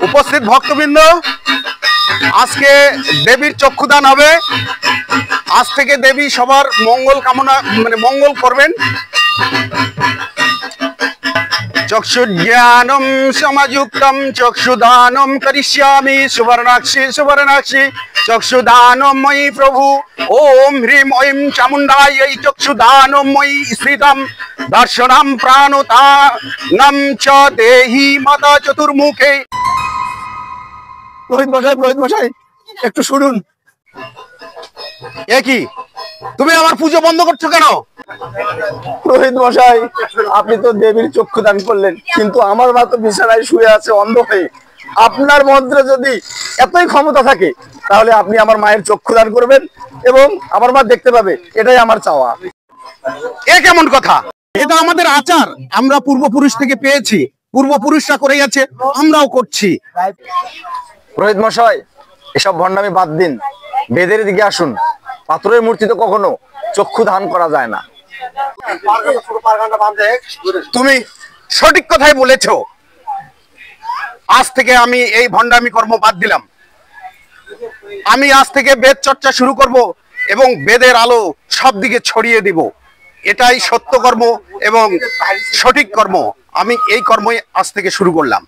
উপস্থিত ভক্তবৃন্দ, আজকে দেবীর চক্ষুদান হবে। আজ থেকে দেবী সবার মঙ্গল কামনা মঙ্গল করবেন। চক্ষুজ্ঞানম সমযুক্তম চক্ষুদানম করিষ্যামি সুবর্ণাক্ষী সুবর্ণাক্ষী চক্ষুদানম ময়ি প্রভু। ওম হ্রিম ঐম চামুণ্ডাयै চক্ষুদানম ময়ি স্থিতম দর্শনম প্রাণোতানম চ দেহি মাতা চতুর্মুখে। পুরোহিত মশাই একটু শুনুন। এ কি, তুমি আমার পুজো বন্ধ করছো কেন? পুরোহিত মশাই, আপনি তো দেবীর চক্ষু দান করলেন, কিন্তু আমার মা তো বিছানায় শুয়ে আছে অন্ধ হয়ে। আপনার মন্ত্রে যদি এতই ক্ষমতা থাকে, তাহলে আপনি আমার মায়ের চক্ষু দান করবেন এবং আমার মা দেখতে পাবে, এটাই আমার চাওয়া। এ কেমন কথা? এটা আমাদের আচার, আমরা পূর্বপুরুষ থেকে পেয়েছি। পূর্বপুরুষরা করে গেছে, আমরাও করছি। পুরোহিত মশাই, এসব ভণ্ডামি বাদ দিন, বেদের দিকে আসুন। পাথরের মূর্তিতে কখনো চক্ষু দান করা যায় না। তুমি সঠিক কথাই বলেছো। আজ থেকে আমি এই ভণ্ডামি কর্ম বাদ দিলাম। আমি আজ থেকে বেদ চর্চা শুরু করব এবং বেদের আলো সব দিকে ছড়িয়ে দিব। এটাই সত্য কর্ম এবং সঠিক কর্ম। আমি এই কর্মই আজ থেকে শুরু করলাম।